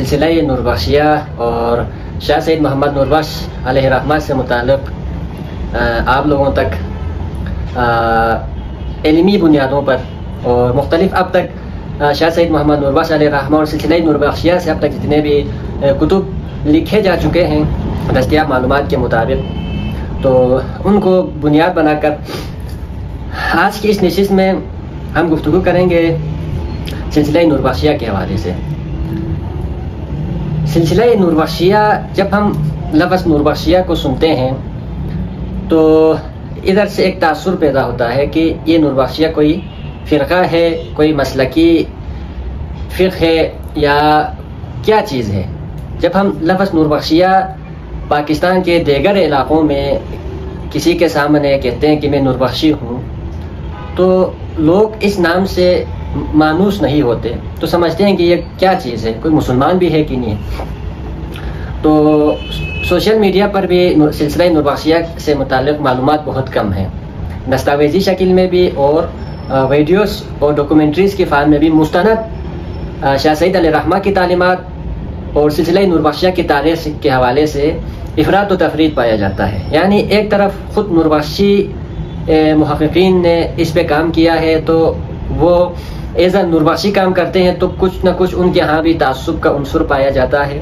سلسلہ نوربخشیہ اور شاہ سید محمد نوربخش علیہ رحمہ سے متعلق آپ لوگوں تک علمی بنیادوں پر اور مختلف اب تک شاہ سید محمد نوربخش علیہ رحمہ اور سلسلہ نوربخشیہ سے اب تک جتنے بھی کتب لکھے جا چکے ہیں دستیاب معلومات کے مطابق، تو ان کو بنیاد بنا کر آج کی اس نشست میں ہم گفتگو کریں گے سلسلہ نوربخشیہ کے حوالے سے۔ سلسلہ نوربخشیہ، جب ہم لفظ نوربخشیہ کو سنتے ہیں تو ادھر سے ایک تاثر پیدا ہوتا ہے کہ یہ نوربخشیہ کوئی فرقہ ہے، کوئی مسلکی فقہ ہے یا کیا چیز ہے۔ جب ہم لفظ نوربخشیہ پاکستان کے دیگر علاقوں میں کسی کے سامنے کہتے ہیں کہ میں نوربخشی ہوں، تو لوگ اس نام سے مانوس نہیں ہوتے، تو سمجھتے ہیں کہ یہ کیا چیز ہے، کوئی مسلمان بھی ہے کہ نہیں۔ تو سوشل میڈیا پر بھی سلسلہ نوربخشیہ سے متعلق معلومات بہت کم ہیں، دستاویزی شکل میں بھی اور ویڈیوز اور ڈاکومنٹریز کی فارم میں بھی مستند شاہ سید علیہ رحمہ کی تعلیمات اور سلسلہ نوربخشیہ کی تاریخ کے حوالے سے افراد و تفرید پایا جاتا ہے۔ یعنی ایک طرف خود نوربخشی محققین نے اس پہ کام کیا ہے، تو وہ ایز اے نوربخشی کام کرتے ہیں، تو کچھ نہ کچھ ان کے ہاں بھی تعصب کا عنصر پایا جاتا ہے،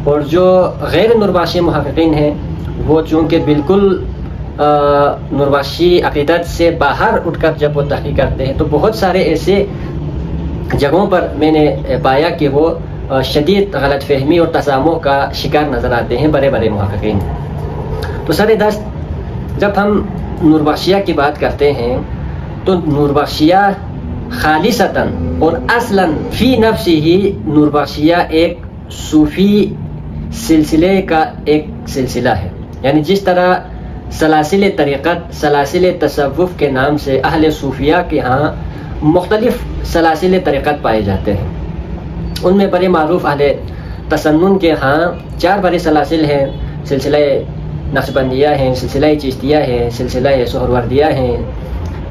اور جو غیر نوربخشی محققین ہیں وہ چونکہ بالکل نوربخشی عقیدت سے باہر اٹھ کر جب وہ تحقیق کرتے ہیں، تو بہت سارے ایسے جگہوں پر میں نے پایا کہ وہ شدید غلط فہمی اور تسامح کا شکار نظر آتے ہیں بڑے بڑے محققین۔ تو سر دست جب ہم نوربخشیہ کی بات کرتے ہیں تو نوربخشیہ خالصتاً اور اصلاً فی نفسی ہی نوربخشیہ ایک صوفی سلسلے کا ایک سلسلہ ہے۔ یعنی جس طرح سلاسل طریقت، سلاسل تصوف کے نام سے اہل صوفیہ کے ہاں مختلف سلاسل طریقت پائے جاتے ہیں، ان میں بڑے معروف اہل تسنن کے ہاں 4 بڑے سلاسل ہیں، سلسلہ نقشبندیہ ہیں، سلسلہ چشتیہ ہیں، سلسلہ سہروردیہ ہیں۔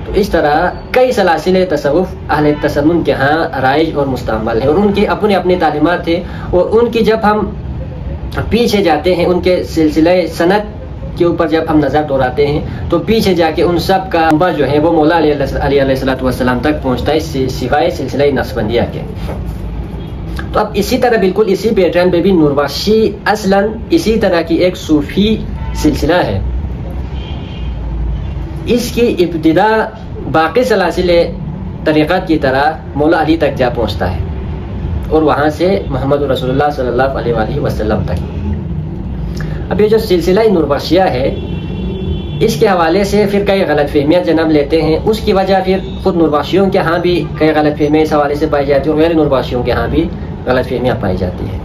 تو اس طرح کئی سلاسل تصوف اہل تسنن کے ہاں رائج اور مستعمل ہیں، اور ان کی اپنی اپنی تعلیمات ہیں، اور ان کی جب ہم پیچھے جاتے ہیں، ان کے سلسلہ سند کے اوپر جب ہم نظر دوڑاتے ہیں تو پیچھے جا کے ان سب کا منبع جو ہے وہ مولا علیہ السلام تک پہنچتا ہے، سوائے سلسلہ نقشبندیہ کے۔ تو اب اسی طرح بالکل اسی پیٹرن پہ بھی نوربخشی اصلاً اسی طرح کی ایک صوفی سلسلہ ہے۔ اس کی ابتدا باقی سلاسل طریقت کی طرح مولا علی تک جا پہنچتا ہے، اور وہاں سے محمد رسول اللہ صلی اللہ علیہ وآلہ وسلم تک۔ اب یہ جو سلسلہ نوربخشیہ ہے، اس کے حوالے سے پھر کئی غلط فہمیاں جنم لیتے ہیں۔ اس کی وجہ پھر خود نوربخشیوں کے ہاں بھی کئی غلط فہمیاں اس حوالے سے پائی جاتی ہیں، اور غیر نوربخشیوں کے ہاں بھی غلط فہمیاں پائی جاتی ہیں۔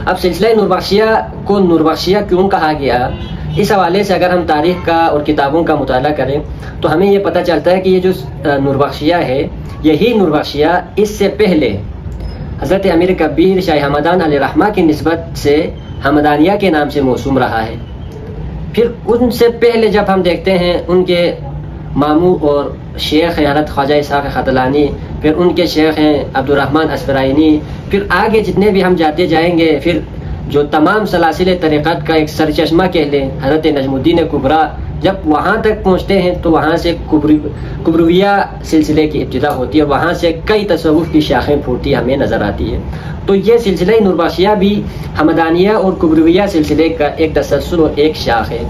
اب سلسلہ نوربخشیہ کو نوربخشیہ کیوں کہا گیا، اس حوالے سے اگر ہم تاریخ کا اور کتابوں کا مطالعہ کریں تو ہمیں یہ پتہ چلتا ہے کہ یہ جو نوربخشیہ ہے، یہی نوربخشیہ اس سے پہلے حضرت امیر کبیر شاہ حمدان علیہ رحمہ کی نسبت سے حمدانیہ کے نام سے موسوم رہا ہے۔ پھر ان سے پہلے جب ہم دیکھتے ہیں ان کے ماموں اور شیخ ہیں حضرت خواجہ اسحاق خطلانی، پھر ان کے شیخ ہیں عبدالرحمن اسفرائینی، پھر آگے جتنے بھی ہم جاتے جائیں گے، پھر جو تمام سلاسل طریقت کا ایک سرچشمہ کہہ لیں حضرت نجم الدین کبریٰ، جب وہاں تک پہنچتے ہیں تو وہاں سے کبرویہ سلسلے کی ابتدا ہوتی ہے، اور وہاں سے کئی تصوف کی شاخیں پھوٹتی ہمیں نظر آتی ہے۔ تو یہ سلسلہ نوربخشیہ بھی حمدانیہ اور کبرویہ سلسلے کا ایک تسلسل اور ایک شاخ ہے۔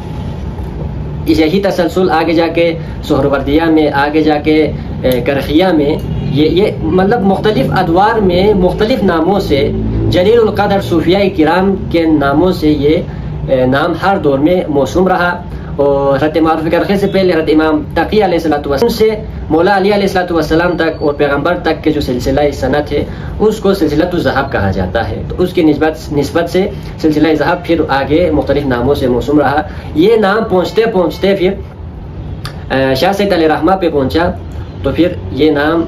یہی تسلسل آگے جا کے سہروردیہ میں، آگے جا کے کرخیہ میں، یہ مطلب مختلف ادوار میں مختلف ناموں سے جلیل القدر صوفیاء کرام کے ناموں سے یہ نام ہر دور میں موسوم رہا۔ اور حضرت معروف کرخی سے پہلے حضرت امام تقی علیہ السلام سے مولا علی علیہ السلام تک اور پیغمبر تک کے جو سلسلہ سند ہے اس کو سلسلۃ الذہب کہا جاتا ہے۔ تو اس کی نسبت سے سلسلہ ذہب پھر آگے مختلف ناموں سے موسوم رہا۔ یہ نام پہنچتے پہنچتے پھر شاہ سید علیہ رحمہ پہ پہنچا، تو پھر یہ نام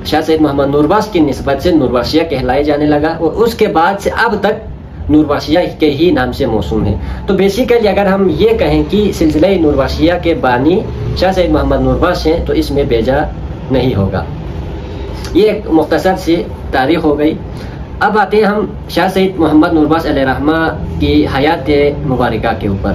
شاہ سید محمد نوربخش کی نسبت سے نوربخشیہ کہلائے جانے لگا، اور اس کے بعد سے اب تک نوربخشیہ کے ہی نام سے موسوم ہے۔ تو بیسیکلی اگر ہم یہ کہیں کہ سلسلہ نوربخشیہ کے بانی شاہ سید محمد نوربخش ہیں تو اس میں بیجا نہیں ہوگا۔ یہ ایک مختصر سی تاریخ ہو گئی۔ اب آتے ہیں ہم شاہ سید محمد نوربخش علیہ رحمہ کی حیات مبارکہ کے اوپر۔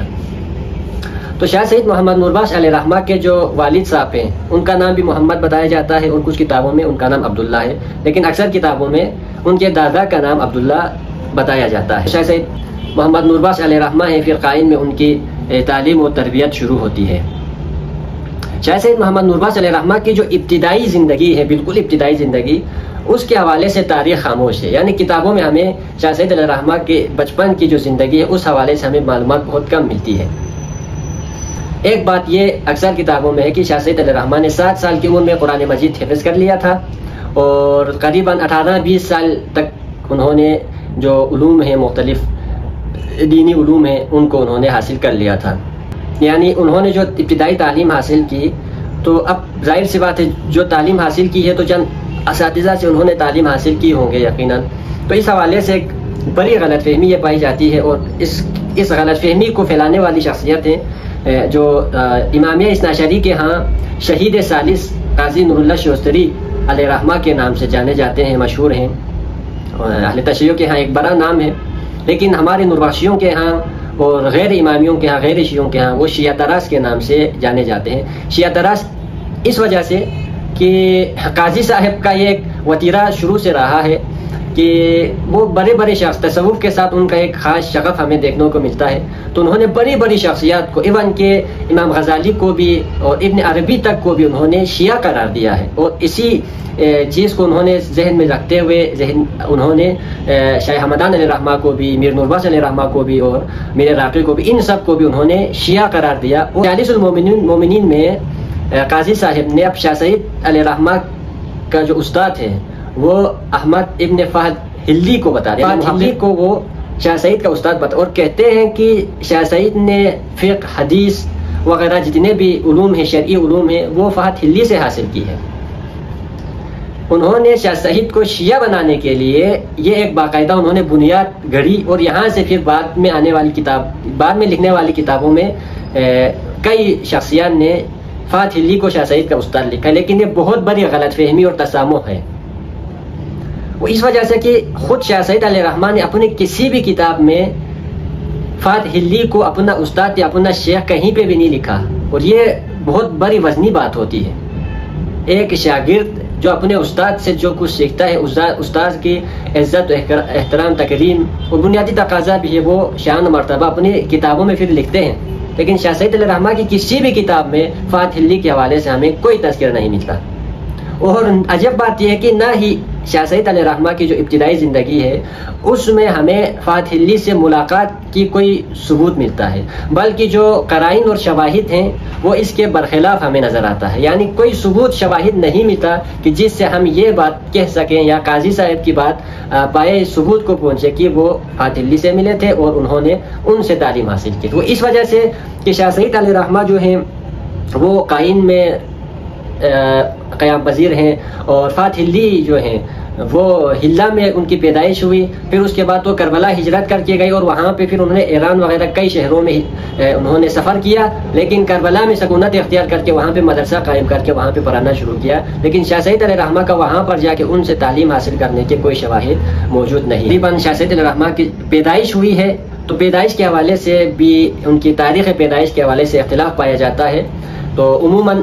تو شاہ سید محمد نوربخش علیہ رحمہ کے جو والد صاحب ہیں ان کا نام بھی محمد بتایا جاتا ہے، اور کچھ کتابوں میں ان کا نام عبداللہ ہے، لیکن اکثر کتابوں میں ان کے دادا کا نام عبداللہ بتایا جاتا ہے۔ شاہ سید محمد نوربخش علیہ رحمہ ہیں، پھر قائن میں ان کی تعلیم و تربیت شروع ہوتی ہے۔ شاہ سید محمد نوربخش علیہ رحمہ کی جو ابتدائی زندگی ہے، بالکل ابتدائی زندگی، اس کے حوالے سے تاریخ خاموش ہے، یعنی کتابوں میں ہمیں شاہ سید علیہ رحمہ کے بچپن کی جو زندگی ہے اس حوالے سے ہمیں معلومات بہت کم ملتی ہے۔ ایک بات یہ اکثر کتابوں میں ہے کہ شاہ سید علیہ رحمہ نے 7 سال کی عمر میں قرآن مجید حفظ کر لیا تھا، اور قریباً 18-20 سال تک انہوں نے جو علوم ہیں، مختلف دینی علوم ہیں، ان کو انہوں نے حاصل کر لیا تھا۔ یعنی انہوں نے جو ابتدائی تعلیم حاصل کی، تو اب ظاہر سی بات ہے جو تعلیم حاصل کی ہے تو چند اساتذہ سے انہوں نے تعلیم حاصل کی ہوں گے یقیناً، تو اس حوالے سے ایک بڑی غلط فہمی یہ پائی جاتی ہے، اور اس غلط فہمی کو پھیلانے والی شخصیت ہیں جو امامیہ اثنا عشری کے ہاں شہید ثالث قاضی نور اللہ شوستری علیہ رحمہ کے نام سے جانے جاتے ہیں، مشہور ہیں، اہل تشیع کے ہاں ایک بڑا نام ہے، لیکن ہمارے نوربخشیوں کے ہاں اور غیر امامیوں کے ہاں، غیر شیعوں کے ہاں وہ شیعہ طراز کے نام سے جانے جاتے ہیں۔ شیعہ طراز اس وجہ سے کہ قاضی صاحب کا یہ ایک وتیرہ شروع سے رہا ہے کہ وہ بڑے بڑے شخص، تصوف کے ساتھ ان کا ایک خاص شغف ہمیں دیکھنے کو ملتا ہے، تو انہوں نے بڑی بڑی شخصیات کو، ایون کہ امام غزالی کو بھی اور ابن عربی تک کو بھی انہوں نے شیعہ قرار دیا ہے، اور اسی چیز کو انہوں نے ذہن میں رکھتے ہوئے انہوں نے شاہ حمدان علیہ رحمہ کو بھی، میر نوربخش علیہ رحمہ کو بھی اور میر راقی کو بھی، ان سب کو بھی انہوں نے شیعہ قرار دیا۔ اور 40 المومنین میں قاضی صاحب نے اب شاہ سید علیہ رحمہ کا جو استاد ہے وہ احمد ابن فہد ہلی کو بتا رہے ہیں، ہلی کو وہ شاہ سید کا استاد بتا، اور کہتے ہیں کہ شاہ سید نے فقہ، حدیث وغیرہ جتنے بھی علوم ہیں، شرعی علوم ہیں، وہ فہد ہلی سے حاصل کی ہے۔ انہوں نے شاہ سید کو شیعہ بنانے کے لیے یہ ایک باقاعدہ انہوں نے بنیاد گھڑی، اور یہاں سے پھر بعد میں آنے والی بعد میں لکھنے والی کتابوں میں کئی شخصیات نے فہد ہلی کو شاہ سید کا استاد لکھا، لیکن یہ بہت بڑی غلط فہمی اور تسامح ہے۔ وہ اس وجہ سے کہ خود شاہ سید علیہ رحمہ نے اپنی کسی بھی کتاب میں فہد ہلی کو اپنا استاد یا اپنا شیخ کہیں پہ بھی نہیں لکھا، اور یہ بہت بڑی وزنی بات ہوتی ہے۔ ایک شاگرد جو اپنے استاد سے جو کچھ سیکھتا ہے، استاد کی عزت احترام تکریم اور بنیادی تقاضا بھی ہے، وہ شان و مرتبہ اپنی کتابوں میں پھر لکھتے ہیں، لیکن شاہ سید علیہ رحمہ کی کسی بھی کتاب میں فہد ہلی کے حوالے سے ہمیں کوئی تذکرہ نہیں ملتا۔ اور عجب بات یہ ہے کہ نہ ہی شاہ سید علیہ رحمہ کی جو ابتدائی زندگی ہے اس میں ہمیں فہد ہلی سے ملاقات کی کوئی ثبوت ملتا ہے، بلکہ جو قرائن اور شواہد ہیں وہ اس کے برخلاف ہمیں نظر آتا ہے، یعنی کوئی ثبوت شواہد نہیں ملتا کہ جس سے ہم یہ بات کہہ سکیں یا قاضی صاحب کی بات پائے ثبوت کو پہنچے کہ وہ فہد ہلی سے ملے تھے اور انہوں نے ان سے تعلیم حاصل کی۔ تو اس وجہ سے کہ شاہ سید علیہ رحمہ جو ہیں وہ قائن میں قیام پذیر ہیں، اور فہد ہلی جو ہیں وہ ہلہ میں ان کی پیدائش ہوئی، پھر اس کے بعد وہ کربلا ہجرت کر کے گئے، اور وہاں پہ پھر انہوں نے ایران وغیرہ کئی شہروں میں انہوں نے سفر کیا، لیکن کربلا میں سکونت اختیار کر کے وہاں پہ مدرسہ قائم کر کے وہاں پہ پڑھانا شروع کیا، لیکن شاہ سید علیہ رحمہ کا وہاں پر جا کے ان سے تعلیم حاصل کرنے کے کوئی شواہد موجود نہیں۔ تقریباً شاہ سید علیہ رحمہ کی پیدائش ہوئی ہے، تو پیدائش کے حوالے سے بھی ان کی تاریخ پیدائش کے حوالے سے اختلاف پایا جاتا ہے۔ تو عموماً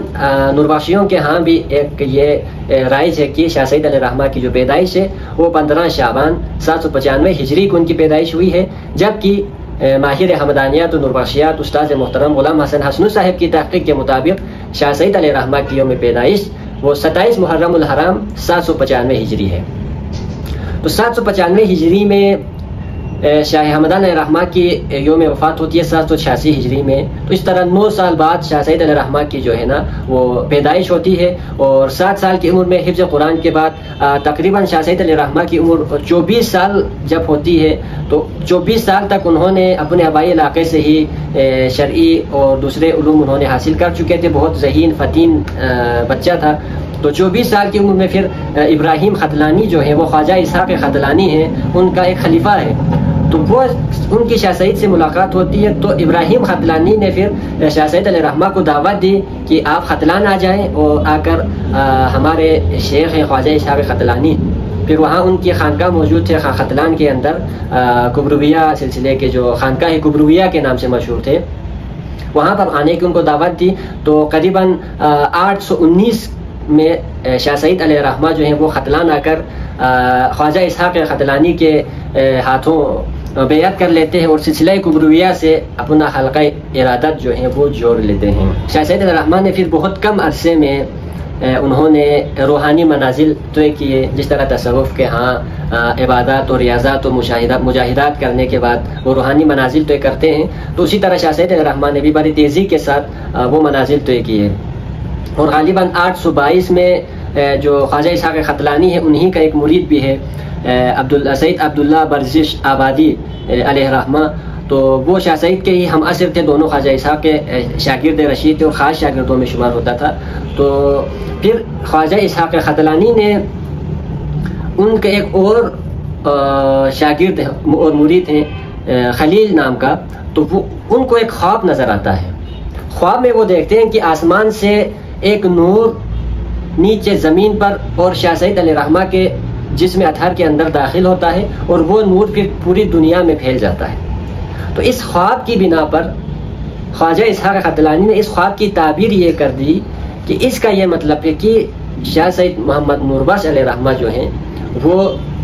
نوربخشیوں کے ہاں بھی ایک یہ رائج ہے کہ شاہ سید علیہ رحمہ کی جو پیدائش ہے وہ 15 شعبان 795 ہجری کو ان کی پیدائش ہوئی ہے، جبکہ ماہر حمدانیات و نوربخشیات استاد محترم غلام حسن حسنو صاحب کی تحقیق کے مطابق شاہ سید علیہ رحمہ کی یوم پیدائش وہ 27 محرم الحرام 795 ہجری ہے۔ تو 795 ہجری میں شاہ حمدان علیہ رحمہ کی یوم وفات ہوتی ہے 786 ہجری میں، تو اس طرح 9 سال بعد شاہ سید علیہ رحمہ کی جو ہے نا وہ پیدائش ہوتی ہے، اور 7 سال کی عمر میں حفظ قرآن کے بعد تقریباً شاہ سید علیہ رحمہ کی عمر 24 سال جب ہوتی ہے، تو 24 سال تک انہوں نے اپنے آبائی علاقے سے ہی شرعی اور دوسرے علوم انہوں نے حاصل کر چکے تھے، بہت ذہین فتین بچہ تھا۔ تو 24 سال کی عمر میں پھر ابراہیم خطلانی جو ہے وہ خواجہ اسحاق خطلانی ہیں، ان کا ایک خلیفہ ہے، تو وہ ان کی شاہ سید سے ملاقات ہوتی ہے، تو ابراہیم خطلانی نے پھر شاہ سید علیہ رحمہ کو دعوت دی کہ آپ خطلان آ جائیں اور آ کر ہمارے شیخ ہیں خواجہ اسحاق خطلانی پھر وہاں ان کی خانقاہ موجود تھے ختلان کے اندر، کبرویہ سلسلے کے جو خانقاہ کبرویہ کے نام سے مشہور تھے، وہاں پر آنے کی ان کو دعوت دی. تو قریباً 819 میں شاہ سعید علیہ الرحمہ جو ہیں وہ ختلان آ کر خواجہ اسحاق ختلانی کے ہاتھوں بیعت کر لیتے ہیں اور سلسلہ کبرویہ سے اپنا حلقہ ارادت جو ہیں وہ جوڑ لیتے ہیں. شاہ سعید علیہ الرحمہ نے پھر بہت کم عرصے میں انہوں نے روحانی منازل طے کیے، جس طرح تصوف کے ہاں عبادات اور ریاضات اور مجاہدات کرنے کے بعد وہ روحانی منازل طے کرتے ہیں، تو اسی طرح شاہ سعید علیہ الرحمہ نے بھی بڑی تیزی کے ساتھ وہ منازل طے کیے. اور غالباً 822 میں جو خواجہ اسحاق ختلانی ہے انہی کا ایک مرید بھی ہے سید عبداللہ برزش آبادی علیہ الرحمہ. تو وہ شاہ سعید کے ہی ہم عصر تھے، دونوں خواجہ اسحاق کے شاگرد رشید تھے اور خاص شاگردوں میں شمار ہوتا تھا. تو پھر خواجہ اسحاق ختلانی نے ان کے ایک اور شاگرد اور مرید ہیں خلیل نام کا، تو وہ ان کو ایک خواب نظر آتا ہے. خواب میں وہ دیکھتے ہیں کہ آسمان سے ایک نور نیچے زمین پر اور شاہ سعید علیہ الرحمہ کے جسم اطہر کے اندر داخل ہوتا ہے اور وہ نور پھر پوری دنیا میں پھیل جاتا ہے. تو اس خواب کی بنا پر خواجہ اسحاق ختلانی نے اس خواب کی تعبیر یہ کر دی کہ اس کا یہ مطلب ہے کہ شاہ سید محمد نوربخش علیہ الرحمہ جو ہیں وہ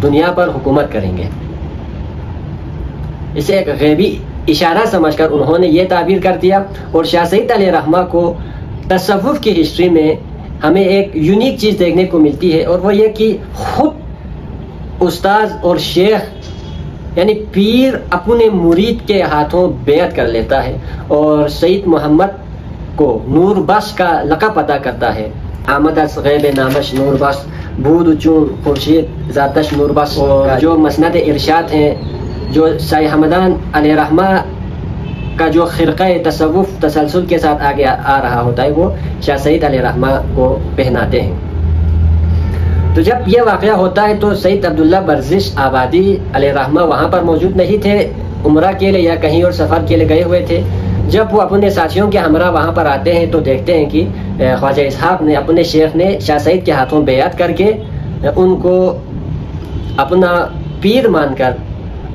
دنیا پر حکومت کریں گے. اسے ایک غیبی اشارہ سمجھ کر انہوں نے یہ تعبیر کر دیا. اور شاہ سعید علیہ الرحمہ کو تصوف کی ہسٹری میں ہمیں ایک یونیک چیز دیکھنے کو ملتی ہے، اور وہ یہ کہ خود استاذ اور شیخ یعنی پیر اپنے مرید کے ہاتھوں بیعت کر لیتا ہے اور سید محمد کو نور بخش کا لقب عطا کرتا ہے. آمد از غیب نامش نور بخش، بود چون خورشید ذاتش نور بخش. اور جو مسند ارشاد ہیں جو شاہ حمدان علیہ الرحمہ کا جو خرقہ تصوف تسلسل کے ساتھ آگے آ رہا ہوتا ہے وہ شاہ سعید علیہ الرحمہ کو پہناتے ہیں. تو جب یہ واقعہ ہوتا ہے تو سید عبداللہ برزش آبادی علیہ الرحمہ وہاں پر موجود نہیں تھے، عمرہ کے لیے یا کہیں اور سفر کے لیے گئے ہوئے تھے. جب وہ اپنے ساتھیوں کے ہمراہ وہاں پر آتے ہیں تو دیکھتے ہیں کہ خواجہ اسحاق نے اپنے شیخ نے شاہ سعید کے ہاتھوں بیعت کر کے ان کو اپنا پیر مان کر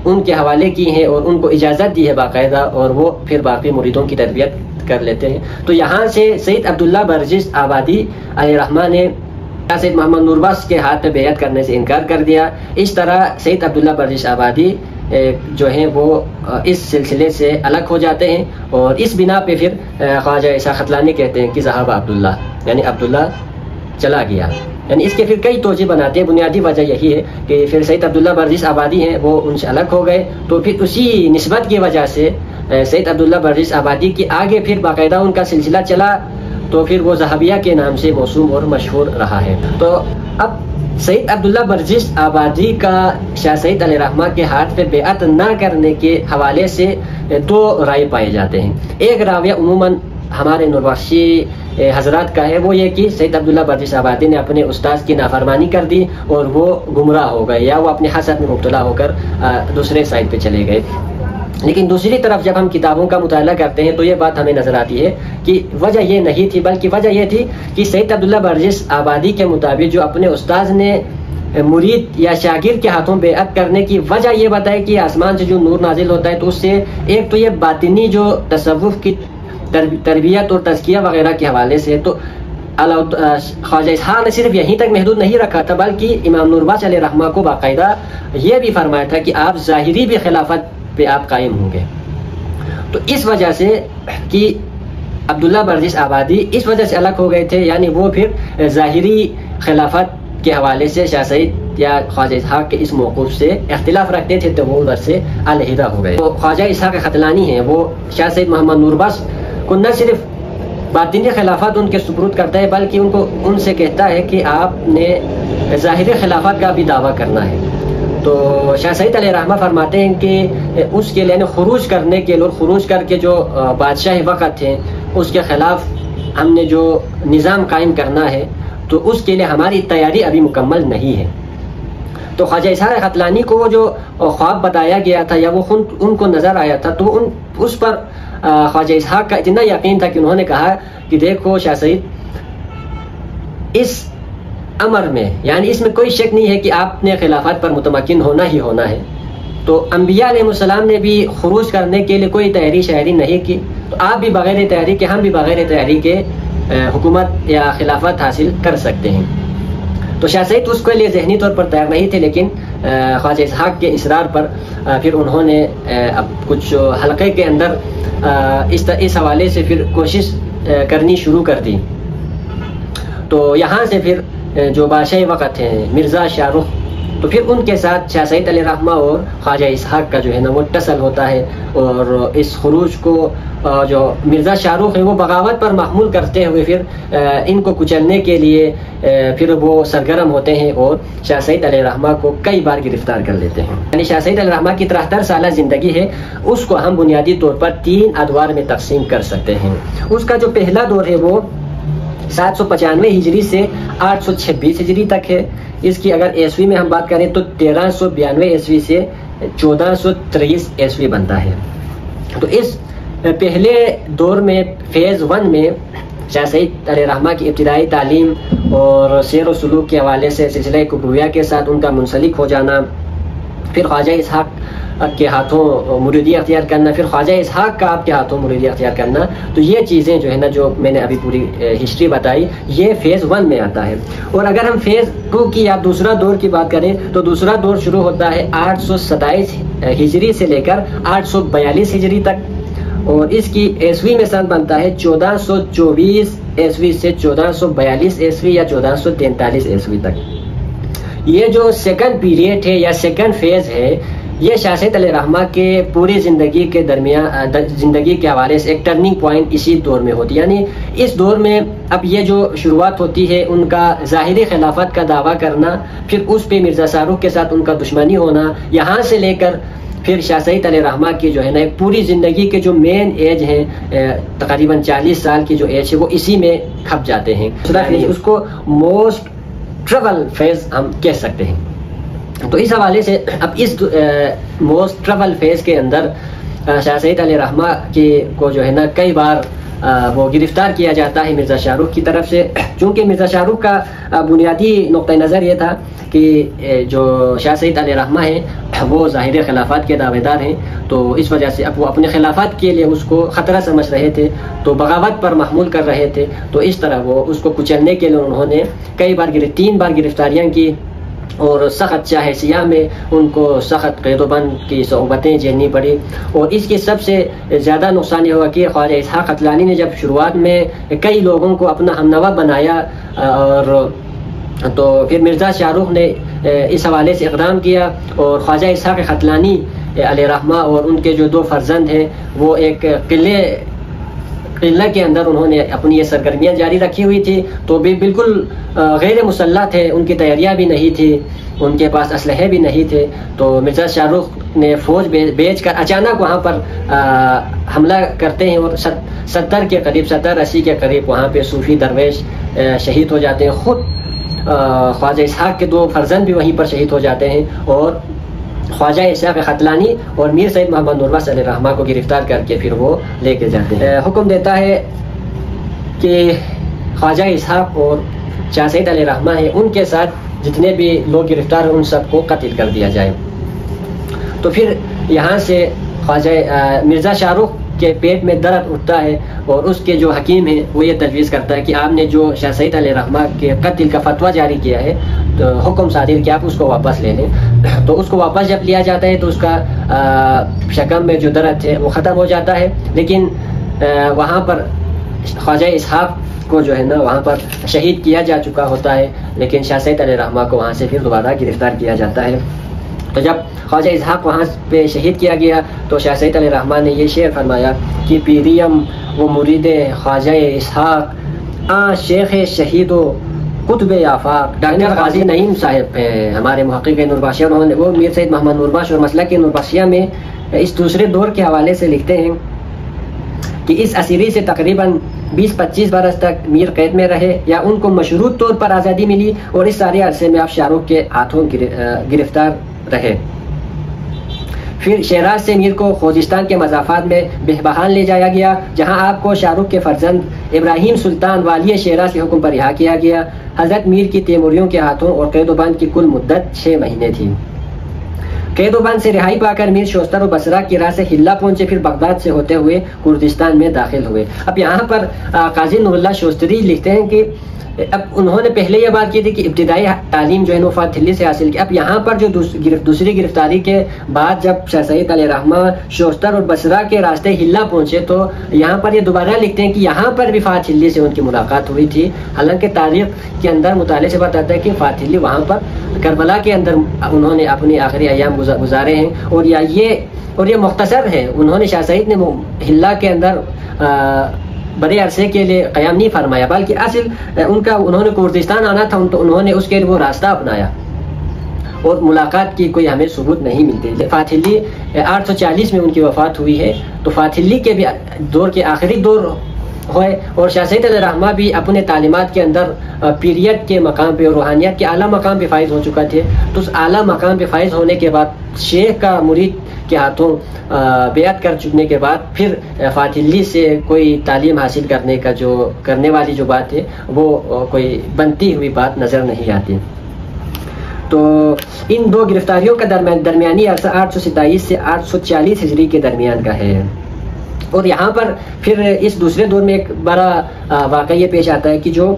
ان کے حوالے کی ہیں اور ان کو اجازت دی ہے باقاعدہ، اور وہ پھر باقی مریدوں کی تربیت کر لیتے ہیں. تو یہاں سے سید عبداللہ برزش آبادی علیہ الرحمہ نے سید محمد نوربخش کے ہاتھ پہ بیعت کرنے سے انکار کر دیا. اس طرح سید عبداللہ برزش آبادی جو ہیں وہ اس سلسلے سے الگ ہو جاتے ہیں، اور اس بنا پہ پھر خواجہ اسحاق ختلانی کہتے ہیں کہ ذہب عبداللہ، یعنی عبداللہ چلا گیا. یعنی اس کے پھر کئی توجہ بناتے ہیں. بنیادی وجہ یہی ہے کہ پھر سید عبداللہ برزش آبادی ہیں وہ ان سے الگ ہو گئے، تو پھر اسی نسبت کی وجہ سے سید عبداللہ برزش آبادی کے آگے پھر باقاعدہ ان کا سلسلہ چلا، تو پھر وہ ذہبیہ کے نام سے موسوم اور مشہور رہا ہے. تو اب سید عبداللہ برزش آبادی کا شاہ سعید علیہ الرحمہ کے ہاتھ پہ بیعت نہ کرنے کے حوالے سے دو رائے پائے جاتے ہیں. ایک راویہ عموماً ہمارے نوربخشی حضرات کا ہے، وہ یہ کہ سید عبداللہ برزش آبادی نے اپنے استاذ کی نافرمانی کر دی اور وہ گمراہ ہو گئے یا وہ اپنے حسد میں مبتلا ہو کر دوسرے سائڈ پہ چلے گئے. لیکن دوسری طرف جب ہم کتابوں کا مطالعہ کرتے ہیں تو یہ بات ہمیں نظر آتی ہے کہ وجہ یہ نہیں تھی، بلکہ وجہ یہ تھی کہ سید عبداللہ برزش آبادی کے مطابق جو اپنے استاذ نے مرید یا شاگرد کے ہاتھوں بیعت کرنے کی وجہ یہ بتائی کہ آسمان سے جو نور نازل ہوتا ہے تو اس سے ایک تو یہ باطنی جو تصوف کی تربیت اور تزکیہ وغیرہ کے حوالے سے، تو خواجہ اسحاق نے صرف یہیں تک محدود نہیں رکھا تھا بلکہ امام نوربخش علیہ الرحمہ کو باقاعدہ یہ بھی فرمایا تھا کہ آپ ظاہری بھی خلافت پہ آپ قائم ہوں گے. تو اس وجہ سے کہ عبداللہ برزش آبادی اس وجہ سے الگ ہو گئے تھے، یعنی وہ پھر ظاہری خلافت کے حوالے سے شاہ سعید یا خواجہ اسحاق کے اس موقف سے اختلاف رکھتے تھے، تو وہ ادھر سے علیحدہ ہو گئے. تو خواجہ اسحاق ختلانی ہیں وہ شاہ سید محمد نوربخش کو نہ صرف باطنی خلافت ان کے سپرد کرتا ہے بلکہ ان سے کہتا ہے کہ آپ نے ظاہری خلافت کا بھی دعویٰ کرنا ہے. تو شاہ سعید علیہ الرحمہ فرماتے ہیں کہ اس کے لیے خروج کرنے کے لیے، خروج کر کے جو بادشاہ وقت ہیں اس کے خلاف ہم نے جو نظام قائم کرنا ہے تو اس کے لیے ہماری تیاری ابھی مکمل نہیں ہے. تو خواجہ اسحاق ختلانی کو وہ جو خواب بتایا گیا تھا یا وہ ان کو نظر آیا تھا تو اس پر خواجہ اسحاق کا اتنا یقین تھا کہ انہوں نے کہا کہ دیکھو شاہ سعید، اس امر میں، یعنی اس میں کوئی شک نہیں ہے کہ آپ نے خلافت پر متمکن ہونا ہی ہونا ہے، تو انبیاء علیہ السلام نے بھی خروج کرنے کے لیے کوئی تحریری شاعری نہیں کی، تو آپ بھی بغیر تحریک کے، ہم بھی بغیر تحریک کے حکومت یا خلافت حاصل کر سکتے ہیں۔ تو شاہ سعید اس کے لیے ذہنی طور پر تیار نہیں تھے، لیکن خواجہ اسحاق کے اصرار پر پھر انہوں نے اب کچھ حلقے کے اندر اس حوالے سے پھر کوشش کرنی شروع کر دی۔ تو یہاں سے پھر جو بادشاہ وقت ہیں مرزا شاہ رخ، تو پھر ان کے ساتھ شاہ سعید علیہ الرحمہ اور خواجہ اسحاق کا جو ہے نا وہ ٹسل ہوتا ہے، اور اس خروج کو جو مرزا شاہ رخ ہے وہ بغاوت پر محمول کرتے ہوئے پھر ان کو کچلنے کے لیے پھر وہ سرگرم ہوتے ہیں، اور شاہ سعید علیہ الرحمہ کو کئی بار گرفتار کر لیتے ہیں۔ یعنی شاہ سعید علیہ الرحمہ کی 73 سالہ زندگی ہے، اس کو ہم بنیادی طور پر 3 ادوار میں تقسیم کر سکتے ہیں۔ اس کا جو پہلا دور ہے وہ 795 ہجری سے 826 ہجری تک ہے۔ اس کی اگر عیسوی میں ہم بات کریں تو 1392 عیسوی سے 1423 عیسوی بنتا ہے۔ تو اس پہلے دور میں فیز 1 میں شاہ سعید علیہ الرحمہ کی ابتدائی تعلیم اور سیر و سلوک کے حوالے سے سلسلہ کبرویہ کے ساتھ ان کا منسلک ہو جانا، پھر خواجہ اسحاق کے ہاتھوں مریدی اختیار کرنا، پھر خواجہ اسحاق کا آپ کے ہاتھوں مریدی اختیار کرنا، تو یہ چیزیں جو ہے نا جو میں نے ابھی پوری ہسٹری بتائی یہ فیز 1 میں آتا ہے۔ اور اگر ہم فیز 2 کی یا دوسرا دور کی بات کریں تو دوسرا دور شروع ہوتا ہے 827 ہجری سے لے کر 842 ہجری تک، اور اس کی عیسوی میں سن بنتا ہے 1424 عیسوی سے 1442 عیسوی یا 1443 عیسوی تک۔ یہ جو سیکنڈ پیریڈ ہے یا سیکنڈ فیز ہے، یہ شاہ سعید علیہ الرحمہ کے پوری زندگی کے درمیان زندگی کے حوالے سے ایک ٹرننگ پوائنٹ اسی دور میں ہوتی ہے۔ یعنی اس دور میں اب یہ جو شروعات ہوتی ہے ان کا ظاہری خلافت کا دعویٰ کرنا، پھر اس پہ مرزا شاہ رخ کے ساتھ ان کا دشمنی ہونا، یہاں سے لے کر پھر شاہ سعید علیہ الرحمہ کی جو ہے نا پوری زندگی کے جو مین ایج ہیں تقریباً 40 سال کی جو ایج ہے وہ اسی میں کھپ جاتے ہیں۔ اس کو موسٹ ٹربل فیز ہم کہہ سکتے ہیں۔ تو اس حوالے سے اب اس موسٹ ٹربل فیز کے اندر شاہ سعید علیہ الرحمہ کو جو ہے نا کئی بار وہ گرفتار کیا جاتا ہے مرزا شاہ رخ کی طرف سے، چونکہ مرزا شاہ رخ کا بنیادی نقطہ نظر یہ تھا کہ جو شاہ سعید علیہ الرحمہ ہیں وہ ظاہر خلافت کے دعوے دار ہیں، تو اس وجہ سے اب وہ اپنے خلافت کے لیے اس کو خطرہ سمجھ رہے تھے، تو بغاوت پر محمول کر رہے تھے، تو اس طرح وہ اس کو کچلنے کے لیے انہوں نے کئی بار 3 بار گرفتاریاں کی، اور سخت چاہے سیاہ میں ان کو سخت قید و بند کی صعوبتیں جھیلنی پڑی۔ اور اس کی سب سے زیادہ نقصان یہ ہوا کہ خواجہ اسحاق قتلانی نے جب شروعات میں کئی لوگوں کو اپنا ہمنوا بنایا، اور تو پھر مرزا شاہ رخ نے اس حوالے سے اقدام کیا، اور خواجہ اسحاق قتلانی علیہ الرحمہ اور ان کے جو 2 فرزند ہیں وہ ایک قلعہ کے اندر انہوں نے اپنی یہ سرگرمیاں جاری رکھی ہوئی تھی، تو بھی بالکل غیر مسلح تھے، ان کی تیاریاں بھی نہیں تھی، ان کے پاس اسلحے بھی نہیں تھے، تو مرزا شاہ رخ نے فوج بیچ کر اچانک وہاں پر حملہ کرتے ہیں، اور 70-80 کے قریب وہاں پہ صوفی درویش شہید ہو جاتے ہیں، خود خواجہ اسحاق کے 2 فرزند بھی وہیں پر شہید ہو جاتے ہیں، اور خواجہ اسحاق قتلانی اور میر سید محمد نوربخش علیہ الرحمہ کو گرفتار کر کے پھر وہ لے کے جاتے ہیں۔ حکم دیتا ہے کہ خواجہ اسحاق اور شاہ سعید علیہ الرحمہ ہیں ان کے ساتھ جتنے بھی لوگ گرفتار ہیں ان سب کو قتل کر دیا جائے۔ تو پھر یہاں سے خواجہ مرزا شاہ رخ کے پیٹ میں درد اٹھتا ہے، اور اس کے جو حکیم ہیں وہ یہ تجویز کرتا ہے کہ آپ نے جو شاہ سعید علیہ الرحمہ کے قتل کا فتویٰ جاری کیا ہے تو حکم صادر کہ آپ اس کو واپس لے لیں۔ تو اس کو واپس جب لیا جاتا ہے تو اس کا شکم میں جو درد ہے وہ ختم ہو جاتا ہے، لیکن وہاں پر خواجہ اسحاق کو جو ہے نا وہاں پر شہید کیا جا چکا ہوتا ہے، لیکن شاہ سعید علیہ الرحمہ کو وہاں سے پھر دوبارہ گرفتار کیا جاتا ہے۔ تو جب خواجہ اسحاق وہاں پہ شہید کیا گیا تو شاہ سعید علیہ الرحمہ نے یہ شعر فرمایا کہ پیریم و مرید خواجہ اسحاق شیخ شہید و قطب آفاق۔ ڈاکٹر غازی نعیم صاحب ہمارے محقق نوربخشیہ، انہوں نے وہ میر سید محمد نوربخش اور مسلک نوربخشیہ میں اس دوسرے دور کے حوالے سے لکھتے ہیں کہ اس اسیری سے تقریباً 20-25 برس تک میر قید میں رہے، یا ان کو مشروط طور پر آزادی ملی، اور اس سارے عرصے میں آپ شاہ رخ کے ہاتھوں گرفتار رہے۔ پھر شیراز سے میر کو خوزستان کے مضافات میں بہبہان لے جایا گیا، جہاں آپ کو شاہ رخ کے فرزند ابراہیم سلطان والی شیراز کے حکم پر رہا کیا گیا۔ حضرت میر کی تیموریوں کے ہاتھوں اور قید و بند کی کل مدت 6 مہینے تھی۔ قید و بند سے رہائی پا کر میر شوستر و بصرہ کی راہ سے حلہ پہنچے، پھر بغداد سے ہوتے ہوئے کردستان میں داخل ہوئے۔ اب یہاں پر قاضی نور اللہ شوستری لکھتے ہیں کہ اب انہوں نے پہلے یہ بات کی تھی کہ ابتدائی تعلیم جو ہے وفات دلی سے حاصل کی۔ اب یہاں پر جو دوسری گرفتاری کے بعد جب شاہ سید علیہ الرحمہ شوستر اور بصرہ کے راستے ہلہ پہنچے تو یہاں پر یہ دوبارہ لکھتے ہیں کہ یہاں پر بھی فاتح ہلی سے ان کی ملاقات ہوئی تھی۔ حالانکہ تاریخ کے اندر مطالعے سے بتاتا ہے کہ فاتح ہلی وہاں پر کربلا کے اندر انہوں نے اپنی آخری ایام گزارے ہیں، اور یہ مختصر ہے۔ انہوں نے شاہ سید نے ہلہ کے اندر بڑے عرصے کے لیے قیام نہیں فرمایا، بلکہ اصل انہوں نے کردستان آنا تھا تو انہوں نے اس کے لیے وہ راستہ اپنایا، اور ملاقات کی کوئی ہمیں ثبوت نہیں ملتی۔ فاتح ہلی 840 میں ان کی وفات ہوئی ہے، تو فاتح ہلی کے بھی دور کے آخری دور ہوئے، اور شاہ سید علیہ الرحمہ بھی اپنے تعلیمات کے اندر پیریڈ کے مقام پہ اور روحانیت کے اعلیٰ مقام پہ فائز ہو چکا تھے۔ تو اس اعلیٰ مقام پہ فائز ہونے کے بعد شیخ کا مرید کے ہاتھوں بیعت کر چکنے کے بعد پھر فاتح ہلی سے کوئی تعلیم حاصل کرنے والی جو بات ہے وہ کوئی بنتی ہوئی بات نظر نہیں آتی۔ تو ان دو گرفتاریوں کا درمیانی عرصہ 827 سے 840 ہجری کے درمیان کا ہے۔ اور یہاں پر پھر اس دوسرے دور میں ایک بڑا واقعہ یہ پیش آتا ہے کہ جو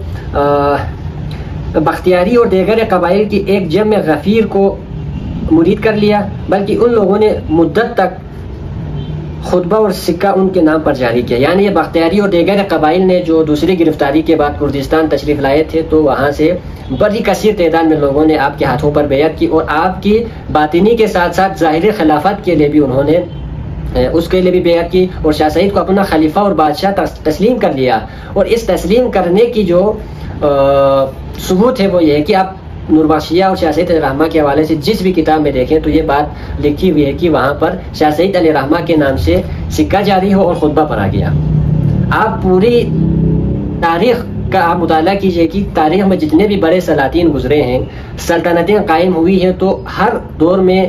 بختیاری اور دیگر قبائل کی ایک جمع غفیر کو مرید کر لیا، بلکہ ان لوگوں نے مدت تک خطبہ اور سکہ ان کے نام پر جاری کیا۔ یعنی یہ بختیاری اور دیگر قبائل نے جو دوسری گرفتاری کے بعد کردستان تشریف لائے تھے تو وہاں سے بڑی کثیر تعداد میں لوگوں نے آپ کے ہاتھوں پر بیعت کی، اور آپ کی باطنی کے ساتھ ساتھ ظاہری خلافت کے لیے بھی انہوں نے اس کے لیے بھی بیعت کی، اور شاہ سعید کو اپنا خلیفہ اور بادشاہ تسلیم کر لیا۔ اور اس تسلیم کرنے کی جو ثبوت ہے وہ یہ ہے کہ آپ نوربخشیہ اور شاہ سید علیہ الرحمہ کے حوالے سے جس بھی کتاب میں دیکھیں تو یہ بات لکھی ہوئی ہے کہ وہاں پر شاہ سید علیہ الرحمہ کے نام سے سکہ جاری ہو اور خطبہ پڑھا گیا۔ آپ پوری تاریخ کا آپ مطالعہ کیجئے کہ تاریخ میں جتنے بھی بڑے سلاطین گزرے ہیں، سلطنتیں قائم ہوئی ہیں، تو ہر دور میں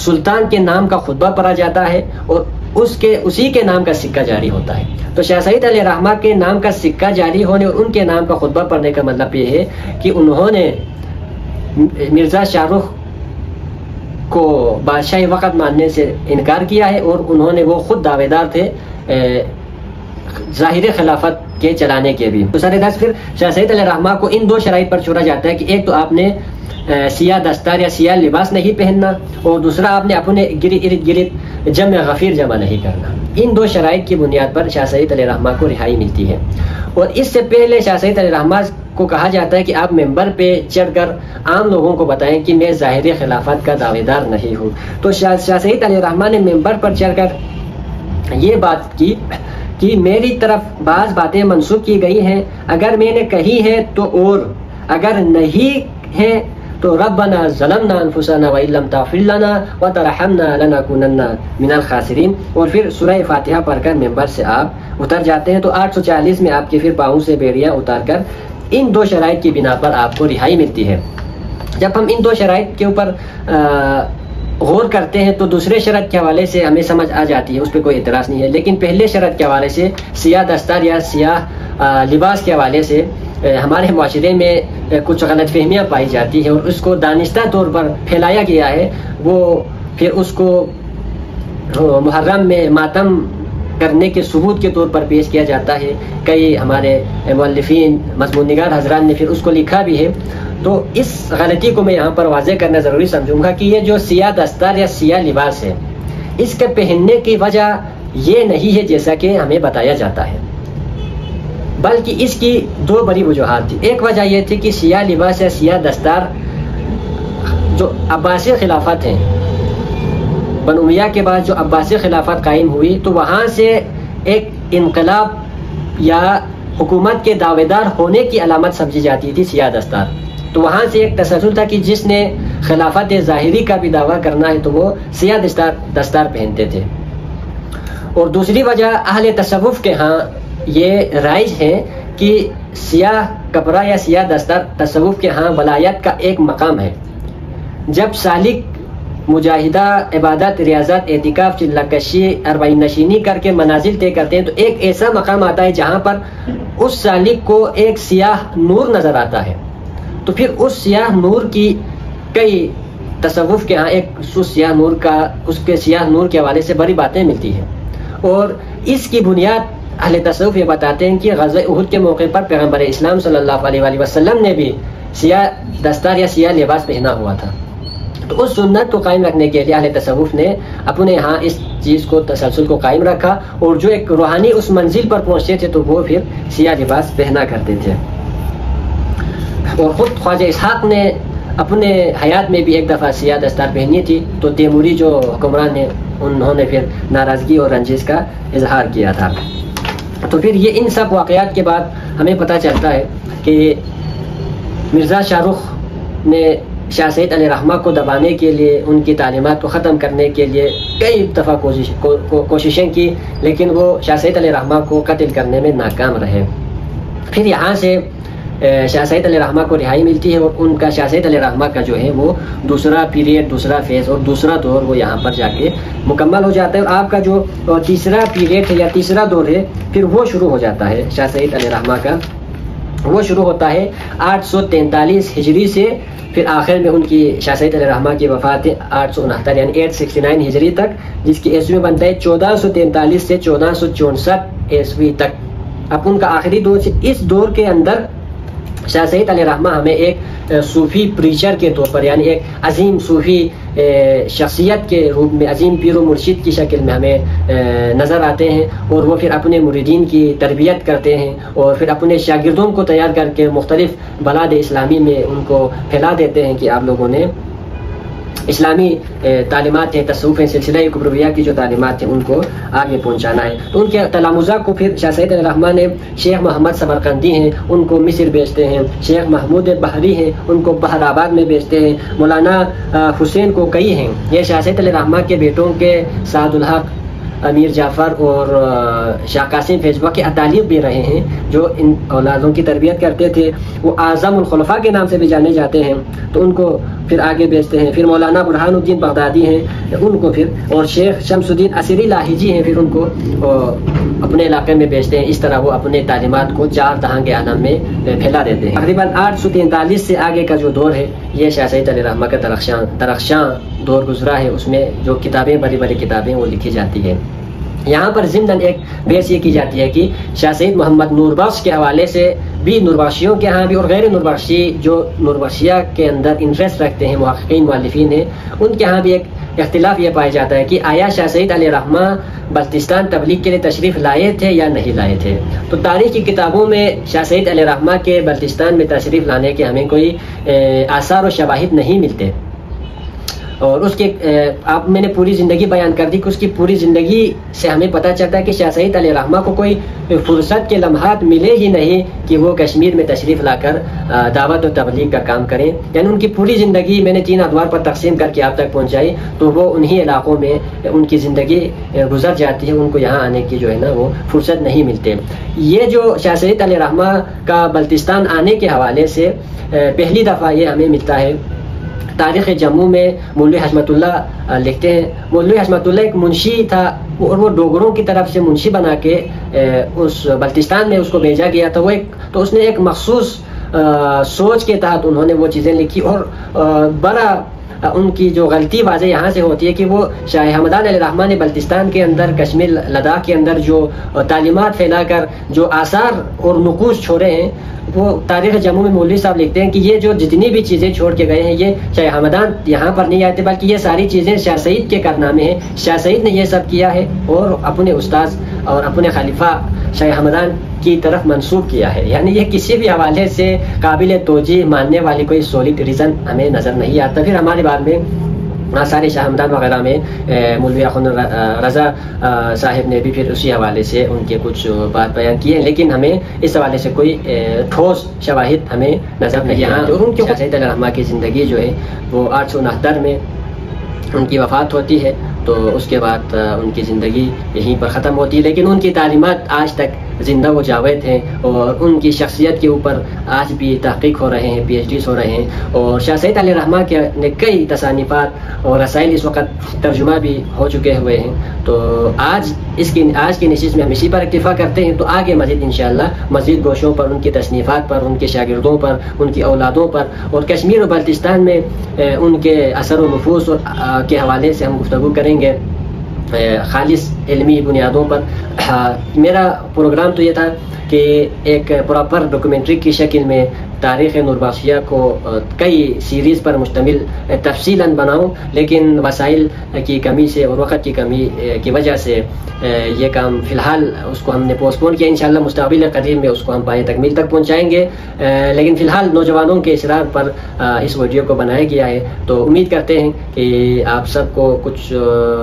سلطان کے نام کا خطبہ پڑھا جاتا ہے اور اسی کے نام کا سکہ جاری ہوتا ہے۔ تو شاہ سعید علیہ الرحمہ کے نام کا سکہ جاری ہونے اور ان کے نام کا خطبہ پڑھنے کا مطلب یہ ہے کہ انہوں نے مرزا شاہ رخ کو بادشاہی وقت ماننے سے انکار کیا ہے، اور انہوں نے وہ خود دعوے دار تھے ظاہر خلافت کے چلانے کے بھی۔ تو سر دست پھر شاہ سعید علیہ الرحمہ کو ان دو شرائط پر چھوڑا جاتا ہے کہ ایک تو آپ نے سیاہ دستار یا سیاہ لباس نہیں پہننا، اور دوسرا آپ نے اپنے ارد گرد جمع غفیر جمع نہیں کرنا۔ ان دو شرائط کی بنیاد پر شاہ سعید علیہ الرحمہ کو رہائی ملتی ہے۔ اور اس سے پہلے شاہ سعید علیہ الرحمہ کو کہا جاتا ہے کہ آپ ممبر پہ چڑھ کر عام لوگوں کو بتائیں کہ میں ظاہری خلافت کا دعوے دار نہیں ہوں۔ تو شاہ سعید علیہ الرحمہ نے ممبر پر چڑھ کر یہ بات کی کہ میری طرف بعض باتیں منسوخ کی گئی ہیں، اگر میں نے کہی ہے تو، اور اگر نہیں ہے تو ربنا ظلمنا انفسنا وان لم تغفر لنا وترحمنا لنكونن من الخاسرین۔ اور پھر سورہ فاتحہ پڑھ کر ممبر سے آپ اتر جاتے ہیں۔ تو 840 میں آپ کے پھر پاؤں سے بیڑیاں اتار کر ان دو شرائط کی بنا پر آپ کو رہائی ملتی ہے۔ جب ہم ان دو شرائط کے اوپر غور کرتے ہیں تو دوسرے شرط کے حوالے سے ہمیں سمجھ آ جاتی ہے، اس پہ کوئی اعتراض نہیں ہے، لیکن پہلے شرط کے حوالے سے سیاہ دستار یا سیاہ لباس کے حوالے سے ہمارے معاشرے میں کچھ غلط فہمیاں پائی جاتی ہیں، اور اس کو دانستہ طور پر پھیلایا گیا ہے۔ وہ پھر اس کو محرم میں ماتم کرنے کے ثبوت کے طور پر پیش کیا جاتا ہے۔ کئی ہمارے مؤلفین مضمون نگار حضرات نے پھر اس کو لکھا بھی ہے۔ تو اس غلطی کو میں یہاں پر واضح کرنا ضروری سمجھوں گا کہ یہ جو سیاہ دستار یا سیاہ لباس ہے، اس کے پہننے کی وجہ یہ نہیں ہے جیسا کہ ہمیں بتایا جاتا ہے، بلکہ اس کی دو بڑی وجوہات تھی۔ ایک وجہ یہ تھی کہ سیاہ لباس یا سیاہ دستار جو عباسی خلافت ہیں، بنو امیہ کے بعد جو عباسی خلافت قائم ہوئی تو وہاں سے ایک انقلاب یا حکومت کے دعوے دار ہونے کی علامت سمجھی جاتی تھی سیاہ دستار۔ تو وہاں سے ایک تسلسل تھا کہ جس نے خلافت ظاہری کا بھی دعویٰ کرنا ہے تو وہ سیاہ دستار پہنتے تھے۔ اور دوسری وجہ اہل تصوف کے ہاں یہ رائج ہے کہ سیاہ کپڑا یا سیاہ دستار تصوف کے ہاں ولایت کا ایک مقام ہے۔ جب سالک مجاہدہ، عبادت، ریاضت، اعتکاف، چلہ کشی، اربعین نشینی کر کے منازل طے کرتے ہیں، تو ایک ایسا مقام آتا ہے جہاں پر اس سالک کو ایک سیاہ نور نظر آتا ہے، تو پھر اس سیاہ نور کی کئی تصوف کے ہاں اس کے سیاہ نور کے حوالے سے بڑی باتیں ملتی ہیں، اور اس کی بنیاد اہل تصوف یہ بتاتے ہیں کہ غزوہ احد کے موقع پر پیغمبر اسلام صلی اللہ علیہ وآلہ وسلم نے بھی سیاہ دستار یا سیاہ لباس پہنا ہوا تھا، تو اس سنت کو قائم رکھنے کے لیے اہل تصوف نے اپنے ہاں اس چیز کو، تسلسل کو قائم رکھا، اور جو ایک روحانی اس منزل پر پہنچتے تھے تو وہ پھر سیاہ لباس پہنا کرتے تھے۔ اور خود خواجہ اسحاق نے اپنے حیات میں بھی ایک دفعہ سیاہ دستار پہنی تھی، تو تیموری جو حکمران ہیں انہوں نے پھر ناراضگی اور رنجش کا اظہار کیا تھا۔ تو پھر یہ ان سب واقعات کے بعد ہمیں پتہ چلتا ہے کہ مرزا شاہ رخ نے شاہ سید علیہ الرحمہ کو دبانے کے لیے، ان کی تعلیمات کو ختم کرنے کے لیے کئی دفعہ کوششیں کی، لیکن وہ شاہ سید علیہ الرحمہ کو قتل کرنے میں ناکام رہے۔ پھر یہاں سے شاہ سید علیہ الرحمہ کو رہائی ملتی ہے، اور ان کا شاہ سید علیہ الرحمہ کا جو ہے وہ دوسرا پیریڈ، دوسرا فیز اور دوسرا دور وہ یہاں پر جا کے مکمل ہو جاتا ہے، اور آپ کا جو تیسرا پیریڈ ہے یا تیسرا دور ہے پھر وہ شروع ہو جاتا ہے شاہ سید علیہ الرحمہ کا۔ وہ شروع ہوتا ہے 843 ہجری سے، پھر آخر میں ان کی شاہ سید علیہ الرحمہ کی وفات 869 یعنی 869 ہجری تک، جس کی عیسوی میں بنتا ہے 1443 سے 1464 عیسوی تک۔ اب ان کا آخری دور، اس دور کے اندر شاہ سید علیہ الرحمہ ہمیں ایک صوفی پریچر کے طور پر، یعنی ایک عظیم صوفی شخصیت کے روپ میں، عظیم پیر و مرشد کی شکل میں ہمیں نظر آتے ہیں، اور وہ پھر اپنے مریدین کی تربیت کرتے ہیں، اور پھر اپنے شاگردوں کو تیار کر کے مختلف بلاد اسلامی میں ان کو پھیلا دیتے ہیں کہ آپ لوگوں نے اسلامی تعلیمات ہیں، تصوف سلسلہ کبرویہ کی جو تعلیمات ہیں ان کو آگے پہنچانا ہے۔ تو ان کے تلامذہ کو پھر شاہ سید علیہ الرحمہ نے، شیخ محمد سمرقندی ہیں ان کو مصر بھیجتے ہیں، شیخ محمود بحری ہیں ان کو بحر آباد میں بھیجتے ہیں، مولانا حسین کو کئی ہیں، یہ شاہ سید علیہ الرحمہ کے بیٹوں کے سعد الحق، امیر جعفر اور شاہ قاسم فیضوہ کے اتالیب بھی رہے ہیں جو ان اولادوں کی تربیت کرتے تھے، وہ اعظم الخلفاء کے نام سے بھی جانے جاتے ہیں، تو ان کو پھر آگے بھیجتے ہیں۔ پھر مولانا برہان الدین بغدادی ہیں ان کو پھر، اور شیخ شمس الدین عسیری لاہیجی ہیں پھر ان کو اپنے علاقے میں بھیجتے ہیں۔ اس طرح وہ اپنے تعلیمات کو 4 جہاں کے عالم میں پھیلا دیتے ہیں۔ تقریباً 843 سے آگے کا جو دور ہے یہ شاہ سید علیہ الرحمہ کا درخشاں دور گزرا ہے، اس میں جو کتابیں، بڑی بڑی کتابیں وہ لکھی جاتی ہیں۔ یہاں پر ضمن ایک بحث یہ کی جاتی ہے کہ شاہ سید محمد نوربخش کے حوالے سے بھی، نوربخشیوں کے ہاں بھی اور غیر نوربخشی جو نوربخشیہ کے اندر انٹرسٹ رکھتے ہیں محققین مؤلفین ہیں، ان کے ہاں بھی ایک اختلاف یہ پایا جاتا ہے کہ آیا شاہ سید علیہ الرحمہ بلتستان تبلیغ کے لیے تشریف لائے تھے یا نہیں لائے تھے۔ تو تاریخ کی کتابوں میں شاہ سید علیہ الرحمہ کے بلتستان میں تشریف لانے کے ہمیں کوئی آثار و شواہد نہیں ملتے، اور اس کے آپ میں نے پوری زندگی بیان کر دی کہ اس کی پوری زندگی سے ہمیں پتہ چلتا ہے کہ شاہ سید علیہ الرحمہ کو کوئی فرصت کے لمحات ملے ہی نہیں کہ وہ کشمیر میں تشریف لا کر دعوت و تبلیغ کا کام کریں، یعنی ان کی پوری زندگی میں نے 3 ادوار پر تقسیم کر کے آپ تک پہنچائی، تو وہ انہی علاقوں میں ان کی زندگی گزر جاتی ہے، ان کو یہاں آنے کی جو ہے نا وہ فرصت نہیں ملتے۔ یہ جو شاہ سید علیہ الرحمہ کا بلتستان آنے کے حوالے سے پہلی دفعہ یہ ہمیں ملتا ہے تاریخ جموں میں مولوی حشمت اللہ لکھتے ہیں۔ مولوی حشمت اللہ ایک منشی تھا، اور وہ ڈوگروں کی طرف سے منشی بنا کے اس بلتستان میں اس کو بھیجا گیا تھا۔ تو اس نے ایک مخصوص سوچ کے تحت انہوں نے وہ چیزیں لکھی، اور بڑا ان کی جو غلطی واضح یہاں سے ہوتی ہے کہ وہ شاہ ہمدان علیہ الرحمہ نے بلتستان کے اندر، کشمیر لداخ کے اندر جو تعلیمات پھیلا کر جو آثار اور نقوش چھوڑے ہیں، وہ تاریخ جموں میں مولوی صاحب لکھتے ہیں کہ یہ جو جتنی بھی چیزیں چھوڑ کے گئے ہیں یہ شاہ ہمدان یہاں پر نہیں آئے تھے، بلکہ یہ ساری چیزیں شاہ سعید کے کارنامے ہیں، شاہ سعید نے یہ سب کیا ہے اور اپنے استاذ اور اپنے خلیفہ شاہ ہمدان کی طرف منسوب کیا ہے۔ یعنی یہ کسی بھی حوالے سے قابل توجیہ ماننے والی کوئی سولید ریزن ہمیں نظر نہیں آتا۔ پھر ہمارے بعد میں سارے شاہ ہمدان وغیرہ میں مولوی اخن رضا صاحب نے بھی پھر اسی حوالے سے ان کے کچھ بات بیان کی ہے، لیکن ہمیں اس حوالے سے کوئی ٹھوس شواہد ہمیں نظر نہیں آتے۔ اور ان کے شاہ سید علیہ الرحمہ کی زندگی جو ہے وہ 869 میں ان کی وفات ہوتی ہے، تو اس کے بعد ان کی زندگی یہیں پر ختم ہوتی ہے، لیکن ان کی تعلیمات آج تک زندہ و جاوید ہیں، اور ان کی شخصیت کے اوپر آج بھی تحقیق ہو رہے ہیں، PhDs ہو رہے ہیں، اور شاہ سید علیہ رحمہ کے نے کئی تصانیفات اور رسائل اس وقت ترجمہ بھی ہو چکے ہوئے ہیں۔ تو آج کی نشست میں ہم اسی پر اکتفا کرتے ہیں، تو آگے مزید انشاءاللہ مزید گوشوں پر، ان کی تصنیفات پر، ان کے شاگردوں پر، ان کی اولادوں پر، اور کشمیر و بلتستان میں ان کے اثر و نفوذ کے حوالے سے ہم گفتگو کریں گے خالص علمی بنیادوں پر۔ میرا پروگرام تو یہ تھا کہ ایک پراپر ڈاکومنٹری کی شکل میں تاریخ نوربخشیہ کو کئی سیریز پر مشتمل تفصیلاً بناؤں، لیکن وسائل کی کمی سے اور وقت کی کمی کی وجہ سے یہ کام فی الحال اس کو ہم نے پوسٹ پون کیا۔ انشاءاللہ مستقبل قریب میں اس کو ہم پائے تکمیل تک پہنچائیں گے، لیکن فی الحال نوجوانوں کے اصرار پر اس ویڈیو کو بنایا گیا ہے۔ تو امید کرتے ہیں کہ آپ سب کو کچھ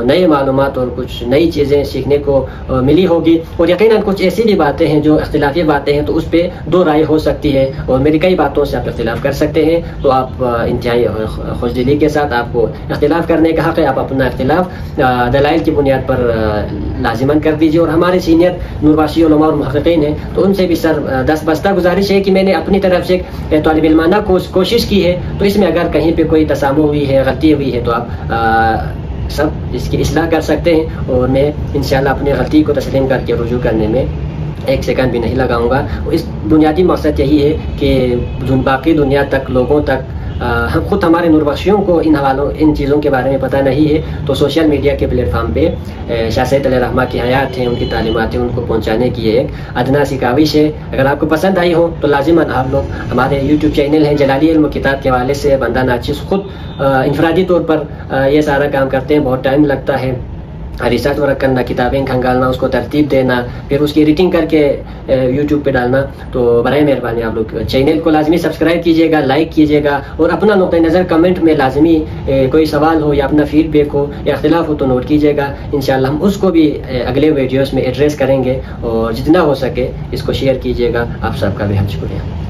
نئے معلومات اور کچھ نئی چیزیں سیکھنے کو ملی ہوگی، اور یقیناً کچھ ایسی بھی باتیں ہیں جو اختلافی باتیں ہیں، تو اس پہ دو رائے ہو سکتی ہے، اور میری کئی باتوں سے آپ اختلاف کر سکتے ہیں، تو آپ انتہائی خوشدلی کے ساتھ، آپ کو اختلاف کرنے کا حق ہے، آپ اپنا اختلاف دلائل کی بنیاد پر لازماً کر دیجیے۔ اور ہمارے سینئر نوربخشی علماء اور محققین ہیں، تو ان سے بھی دست بستہ گزارش ہے کہ میں نے اپنی طرف سے طالب علمانہ کوشش کی ہے، تو اس میں اگر کہیں پہ کوئی تسامح ہوئی ہے، غلطی ہوئی ہے، تو آپ سب اس کی اصلاح کر سکتے ہیں، اور میں انشاءاللہ اپنی غلطی کو تسلیم کر کے رجوع کرنے میں ایک سیکنڈ بھی نہیں لگاؤں گا۔ اس بنیادی مقصد یہی ہے کہ باقی دنیا تک، لوگوں تک، ہم خود ہمارے نوربخشیوں کو ان چیزوں کے بارے میں پتہ نہیں ہے، تو سوشل میڈیا کے پلیٹ فارم پہ شاہ سید علیہ رحمہ کی حیات ہیں، ان کی تعلیمات ہیں، ان کو پہنچانے کی ایک ادنا سی کاوش ہے۔ اگر آپ کو پسند آئی ہو تو لازماً آپ لوگ ہمارے یوٹیوب چینل ہیں جلالی علم و کتاب کے حوالے سے، بندہ ناچیز خود انفرادی طور پر یہ سارا کام کرتے ہیں، بہت ٹائم لگتا ہے، ریسرچ ورک کرنا، کتابیں کھنگالنا، اس کو ترتیب دینا، پھر اس کی ایڈیٹنگ کر کے یوٹیوب پہ ڈالنا۔ تو برائے مہربانی آپ لوگ چینل کو لازمی سبسکرائب کیجیے گا، لائک کیجیے گا، اور اپنا نقطۂ نظر کمنٹ میں لازمی کوئی سوال ہو یا اپنا فیڈ بیک ہو یا اختلاف ہو تو نوٹ کیجیے گا، انشاءاللہ ہم اس کو بھی اگلے ویڈیوز میں ایڈریس کریں گے، اور جتنا ہو سکے اس کو شیئر کیجیے گا۔ آپ سب کا بہت شکریہ۔